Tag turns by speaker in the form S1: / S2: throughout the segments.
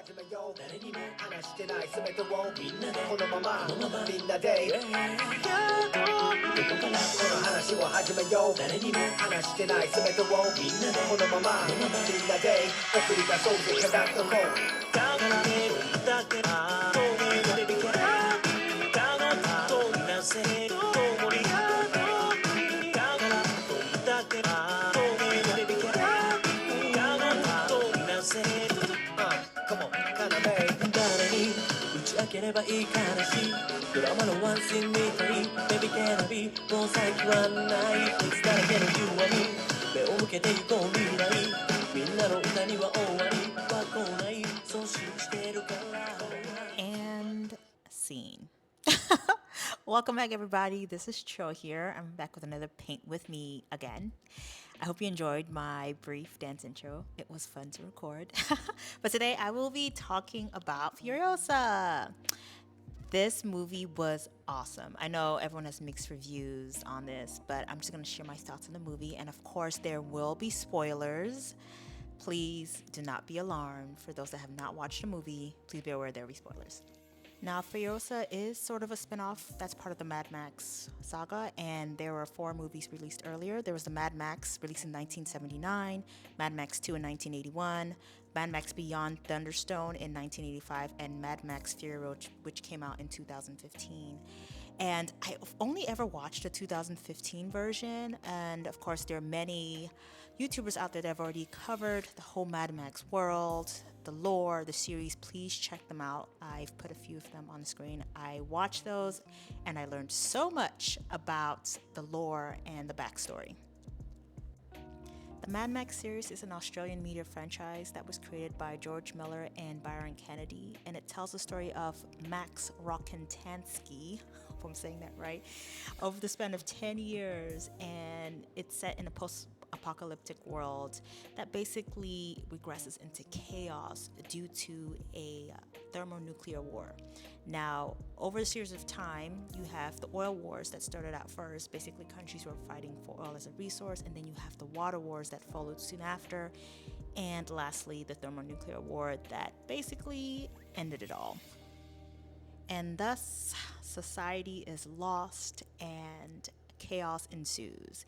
S1: 始めよう誰にも話してない全てをみんなでこのままみんなでこの話を始めよう誰にも話してない全てをみんなでこのままみんなで送り出そうぜ語っとこうだからねだけは透明でビキャラだのとみなせるともりだからだけは透明でビキャラだのとみなせる誰に打ち明ければいい話ドラマのワンシーンみたい Baby can I be もう最近はないいつだらけの誘惑に目を向けてゆこう未来みんなの歌には終わりは来ないそう信じてるから
S2: And scene. Welcome back, everybody. This is Cho here. I'm back with another Paint With Me again. I hope you enjoyed my brief dance intro. It was fun to record. But today I will be talking about Furiosa. This movie was awesome. I know everyone has mixed reviews on this, but I'm just going to share my thoughts on the movie. And of course, there will be spoilers. Please do not be alarmed. For those that have not watched the movie, please be aware there will be spoilers. Now, Furiosa is sort of a spin-off that's part of the Mad Max saga, and there were 4 movies released earlier. There was the Mad Max released in 1979, Mad Max 2 in 1981, Mad Max Beyond Thunderstone in 1985, and Mad Max Fury Road, which came out in 2015. And I've only ever watched the 2015 version, and of course there are many YouTubers out there that have already covered the whole Mad Max world, the lore, the series. Please check them out. I've put a few of them on the screen. I watched those and I learned so much about the lore and the backstory. The Mad Max series is an Australian media franchise that was created by George Miller and Byron Kennedy, and it tells the story of Max Rokitansky, hope I'm saying that right, over the span of 10 years, and it's set in a post-apocalyptic world that basically regresses into chaos due to a thermonuclear war. Now, over a series of time, you have the oil wars that started out first. Basically, countries were fighting for oil as a resource, and then you have the water wars that followed soon after, and lastly, the thermonuclear war that basically ended it all. And thus, society is lost and chaos ensues.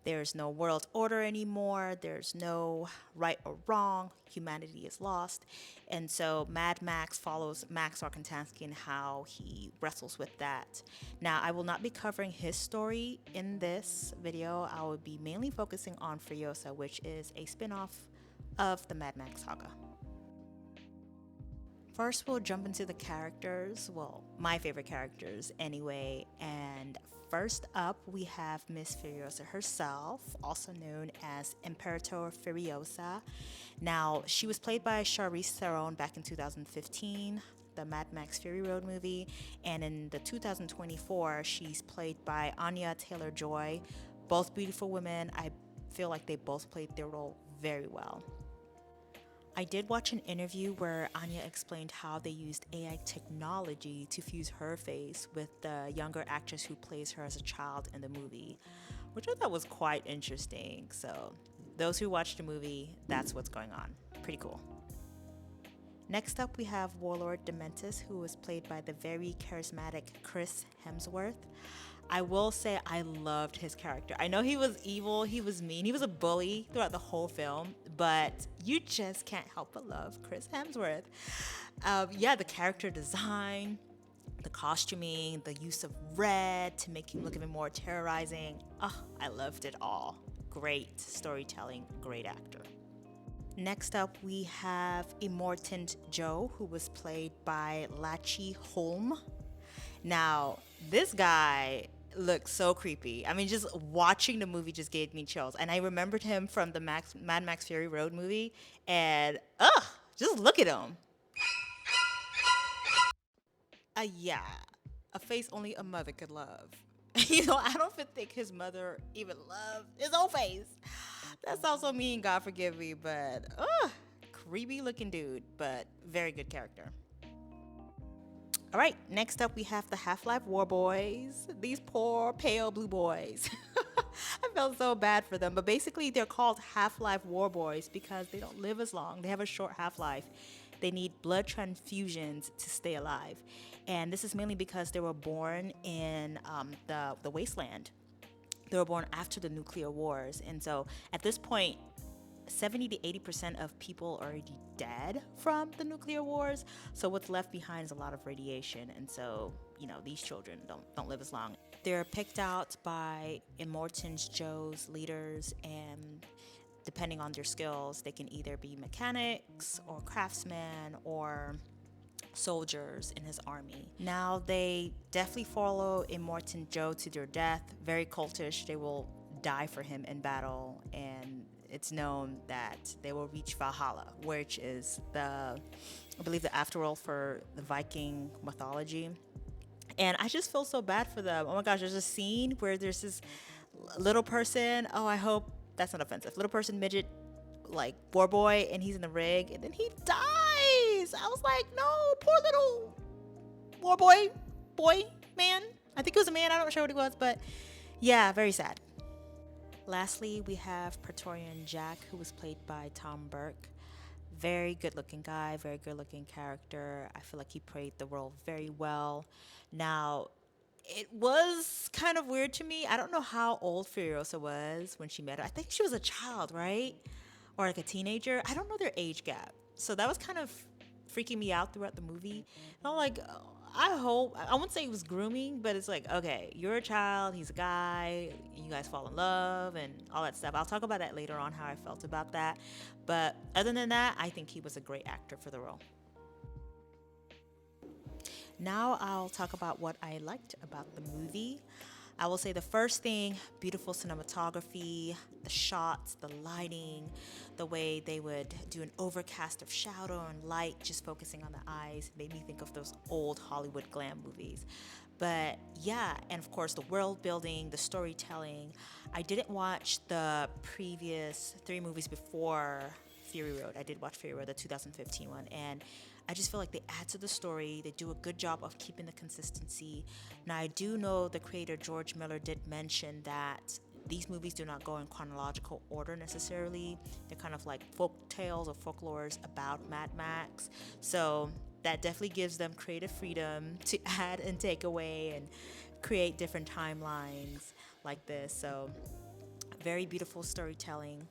S2: There's no world order anymore. There's no right or wrong. Humanity is lost. And so Mad Max follows Max Rokitansky and how he wrestles with that. Now, I will not be covering his story in this video. I will be mainly focusing on Furiosa, which is a spin-off of the Mad Max saga. First, we'll jump into the characters. Well, my favorite characters anyway. And first up, we have Miss Furiosa herself, also known as Imperator Furiosa. Now, she was played by Charlize Theron back in 2015, the Mad Max Fury Road movie. And in the 2024, she's played by Anya Taylor-Joy. Both beautiful women. I feel like they both played their role very well. I did watch an interview where Anya explained how they used AI technology to fuse her face with the younger actress who plays her as a child in the movie, which I thought was quite interesting. So those who watched the movie, that's what's going on. Pretty cool. Next up, we have Warlord Dementus, who was played by the very charismatic Chris Hemsworth. I will say I loved his character. I know he was evil, he was mean, he was a bully throughout the whole film, but you just can't help but love Chris Hemsworth. The character design, the costuming, the use of red to make him look even more terrorizing. I loved it all. Great storytelling, great actor. Next up, we have Immortant Joe, who was played by Lachi Holm. Now, this guy looks so creepy. I mean, just watching the movie just gave me chills. And I remembered him from the Mad Max Fury Road movie. And, just look at him. A face only a mother could love. I don't even think his mother even loved his own face. That sounds so mean, God forgive me. But, creepy looking dude, but very good character. All right, next up we have the Half-Life War Boys. These poor pale blue boys. I felt so bad for them, but basically they're called Half-Life War Boys because they don't live as long. They have a short half-life. They need blood transfusions to stay alive. And this is mainly because they were born in the wasteland. They were born after the nuclear wars. And so at this point, 70 to 80% of people are already dead from the nuclear wars. So what's left behind is a lot of radiation. And so, these children don't live as long. They're picked out by Immortans Joe's leaders, and depending on their skills, they can either be mechanics or craftsmen or soldiers in his army. Now, they definitely follow Immortan Joe to their death. Very cultish. They will die for him in battle, and it's known that they will reach Valhalla, which is I believe, the afterworld for the Viking mythology. And I just feel so bad for them. Oh my gosh, there's a scene where there's this little person. Oh, I hope that's not offensive. Little person, midget, like war boy, and he's in the rig, and then he dies. I was like, no, poor little war boy, man. I think it was a man. I'm not sure what he was, but yeah, very sad. Lastly, we have Praetorian Jack, who was played by Tom Burke. Very good looking guy, very good looking character. I feel like he played the role very well. Now, it was kind of weird to me. I don't know how old Furiosa was when she met her. I think she was a child, right? Or like a teenager. I don't know their age gap. So that was kind of freaking me out throughout the movie. And I'm like, oh, I wouldn't say it was grooming, but it's like, okay, you're a child, he's a guy, you guys fall in love and all that stuff. I'll talk about that later on, how I felt about that. But other than that, I think he was a great actor for the role. Now I'll talk about what I liked about the movie. I will say the first thing, beautiful cinematography, the shots, the lighting, the way they would do an overcast of shadow and light, just focusing on the eyes, made me think of those old Hollywood glam movies. But yeah, and of course the world building, the storytelling. I didn't watch the previous three movies before Fury Road. I did watch Fury Road, the 2015 one, and I just feel like they add to the story. They do a good job of keeping the consistency. Now, I do know the creator George Miller did mention that these movies do not go in chronological order necessarily. They're kind of like folk tales or folklores about Mad Max. So that definitely gives them creative freedom to add and take away and create different timelines like this. So very beautiful storytelling.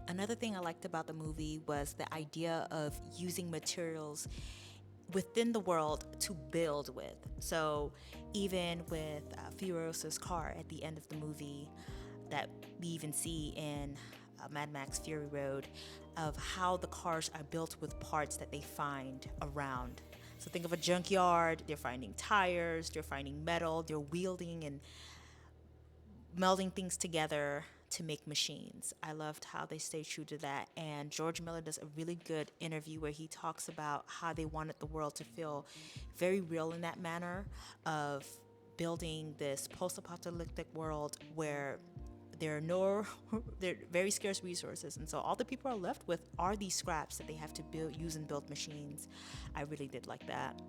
S2: Another thing I liked about the movie was the idea of using materials within the world to build with. So even with Furiosa's car at the end of the movie that we even see in Mad Max Fury Road, of how the cars are built with parts that they find around. So think of a junkyard, they're finding tires, they're finding metal, they're wielding and melding things together to make machines. I loved how they stay true to that. And George Miller does a really good interview where he talks about how they wanted the world to feel very real in that manner of building this post-apocalyptic world where there are no there are very scarce resources, and so all the people are left with are these scraps that they have to use and build machines. I really did like that.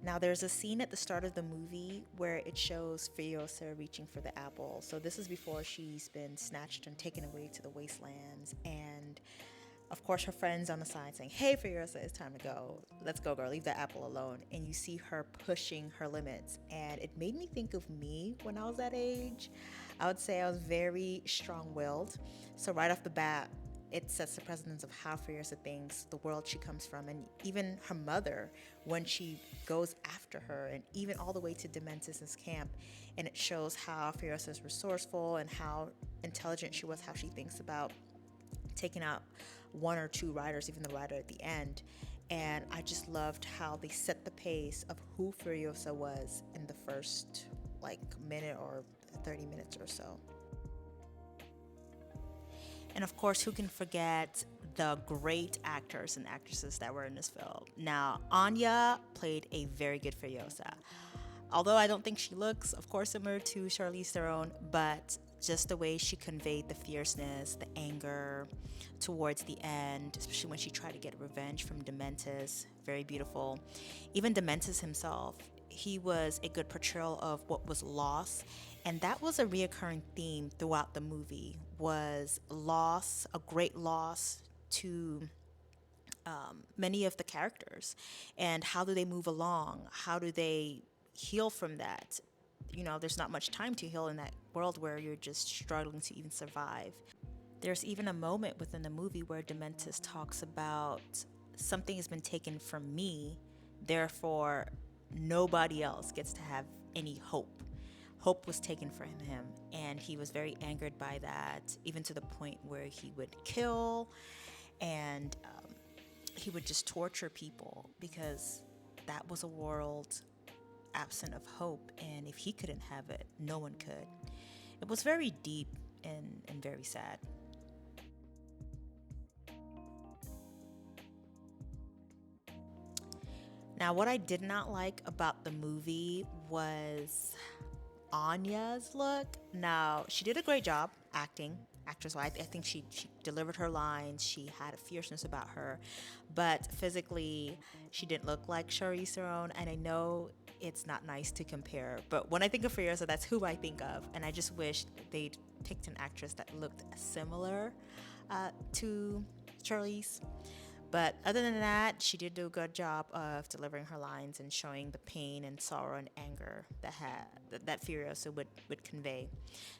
S2: Now, there's a scene at the start of the movie where it shows Furiosa reaching for the apple. So this is before she's been snatched and taken away to the wastelands. And of course, her friend's on the side saying, "Hey, Furiosa, it's time to go. Let's go, girl. Leave that apple alone." And you see her pushing her limits. And it made me think of me when I was that age. I would say I was very strong-willed. So right off the bat, it sets the precedence of how Furiosa thinks, the world she comes from, and even her mother when she goes after her, and even all the way to Dementis' camp. And it shows how Furiosa is resourceful and how intelligent she was, how she thinks about taking out one or two riders, even the rider at the end. And I just loved how they set the pace of who Furiosa was in the first minute or 30 minutes or so. And of course, who can forget the great actors and actresses that were in this film? Now, Anya played a very good Furiosa. Although I don't think she looks, of course, similar to Charlize Theron, but just the way she conveyed the fierceness, the anger towards the end, especially when she tried to get revenge from Dementis, very beautiful. Even Dementis himself, he was a good portrayal of what was lost, and that was a reoccurring theme throughout the movie, was loss, a great loss to many of the characters, and how do they move along? How do they heal from that? There's not much time to heal in that world where you're just struggling to even survive. There's even a moment within the movie where Dementus talks about something has been taken from me, therefore nobody else gets to have any hope. Hope was taken from him, and he was very angered by that, even to the point where he would kill and he would just torture people because that was a world absent of hope, and if he couldn't have it, no one could. It was very deep and very sad. Now, what I did not like about the movie was Anya's look. Now, she did a great job acting, actress wise. I think she delivered her lines. She had a fierceness about her, but physically, she didn't look like Charlize Theron. And I know it's not nice to compare, but when I think of Furiosa, that's who I think of. And I just wish they'd picked an actress that looked similar to Charlize. But other than that, she did do a good job of delivering her lines and showing the pain and sorrow and anger that Furiosa would convey.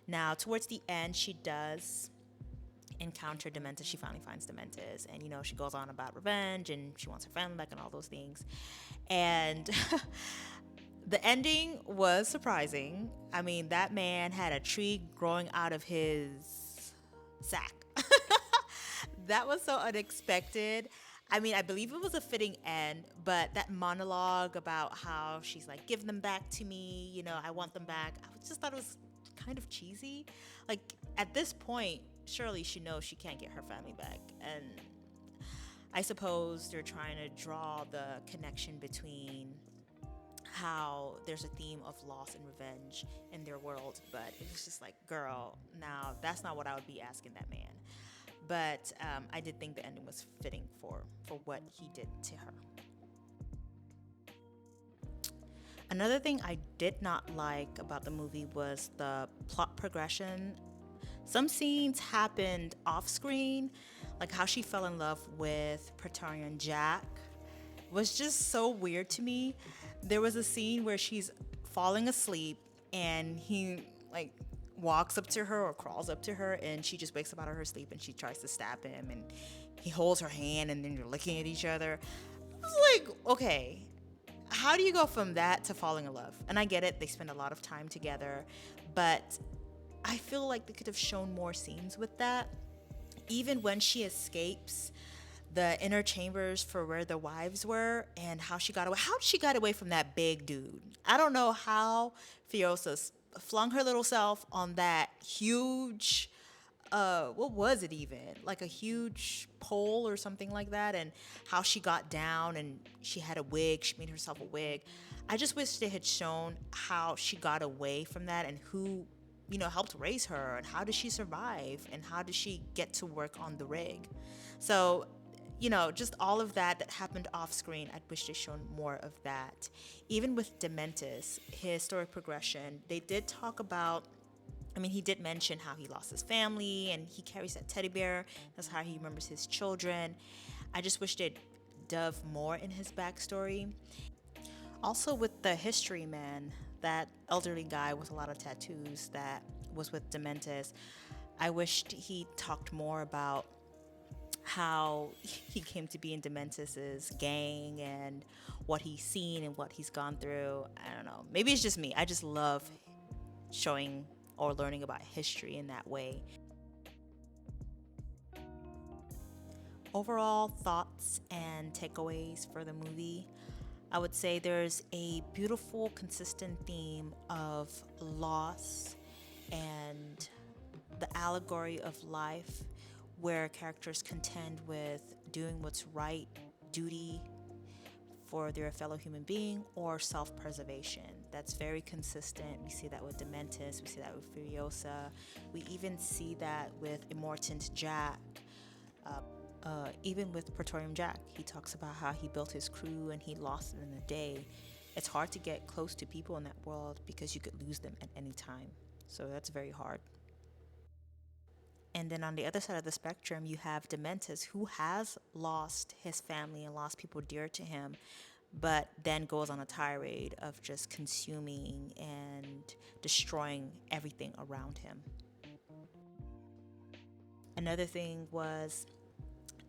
S2: Now, towards the end, she does encounter Dementus. She finally finds Dementus, and she goes on about revenge and she wants her family back and all those things. And the ending was surprising. I mean, that man had a tree growing out of his sack. That was so unexpected. I mean, I believe it was a fitting end, but that monologue about how she's like, give them back to me, I want them back. I just thought it was kind of cheesy. Like, at this point, surely she knows she can't get her family back. And I suppose they're trying to draw the connection between how there's a theme of loss and revenge in their world. But it was just like, girl, now that's not what I would be asking that man. But I did think the ending was fitting for what he did to her. Another thing I did not like about the movie was the plot progression. Some scenes happened off screen, like how she fell in love with Praetorian Jack was just so weird to me. There was a scene where she's falling asleep and he like walks up to her or crawls up to her, and she just wakes up out of her sleep and she tries to stab him, and he holds her hand, and then you're looking at each other. I was like, okay, how do you go from that to falling in love? And I get it, they spend a lot of time together, but I feel like they could have shown more scenes with that. Even when she escapes the inner chambers for where the wives were, and how she got away. How she got away from that big dude? I don't know how Furiosa flung her little self on that huge, what was it even? Like a huge pole or something like that, and how she got down and she had a wig. She made herself a wig. I just wish they had shown how she got away from that and who, helped raise her, and how did she survive, and how did she get to work on the rig. So just all of that happened off screen. I wish they shown more of that. Even with Dementus, his story progression, they did talk about, he did mention how he lost his family and he carries that teddy bear. That's how he remembers his children. I just wish they'd dove more in his backstory. Also with the history man, that elderly guy with a lot of tattoos that was with Dementus, I wished he talked more about how he came to be in Dementus's gang and what he's seen and what he's gone through. I don't know. Maybe it's just me. I just love showing or learning about history in that way. Overall thoughts and takeaways for the movie. I would say there's a beautiful, consistent theme of loss and the allegory of life, where characters contend with doing what's right, duty for their fellow human being, or self-preservation. That's very consistent. We see that with Dementus, we see that with Furiosa, we even see that with Immortan's Jack. Even with Praetorian Jack, he talks about how he built his crew and he lost it in a day. It's hard to get close to people in that world because you could lose them at any time. So that's very hard. And then on the other side of the spectrum, you have Dementis, who has lost his family and lost people dear to him, but then goes on a tirade of just consuming and destroying everything around him. Another thing was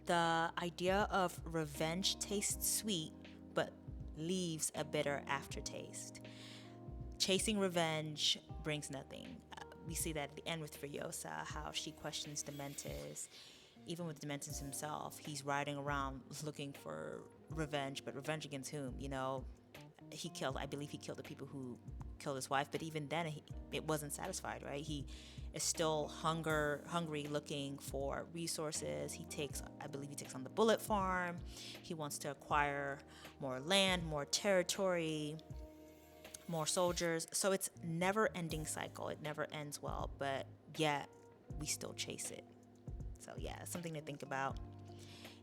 S2: the idea of revenge tastes sweet, but leaves a bitter aftertaste. Chasing revenge brings nothing. We see that at the end with Furiosa, how she questions Dementis. Even with Dementis himself, he's riding around looking for revenge, but revenge against whom? I believe he killed the people who killed his wife, but even then, it wasn't satisfied, right? He is still hungry, looking for resources. I believe he takes on the bullet farm. He wants to acquire more land, more territory, more soldiers. So it's never-ending cycle. It never ends well, but yet we still chase it. So yeah, something to think about.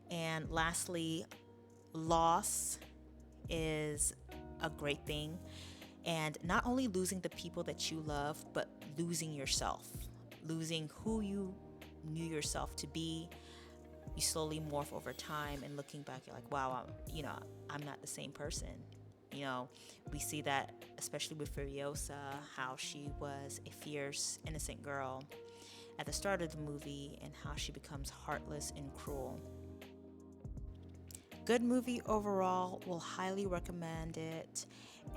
S2: And lastly, loss is a great thing. And not only losing the people that you love, but losing yourself, losing who you knew yourself to be. You slowly morph over time, and looking back, you're like, wow, I'm not the same person. We see that especially with Furiosa, how she was a fierce, innocent girl at the start of the movie, and how she becomes heartless and cruel. Good movie overall, will highly recommend it.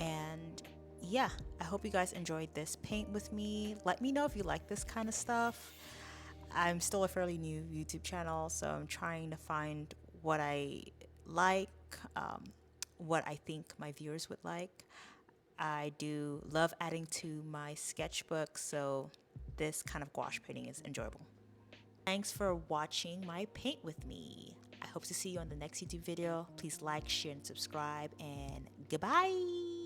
S2: And yeah, I hope you guys enjoyed this paint with me. Let me know if you like this kind of stuff. I'm still a fairly new YouTube channel, so I'm trying to find what I like, what I think my viewers would like. I do love adding to my sketchbook, so this kind of gouache painting is enjoyable. Thanks for watching my paint with me. I hope to see you on the next YouTube video. Please like, share, and subscribe, and goodbye.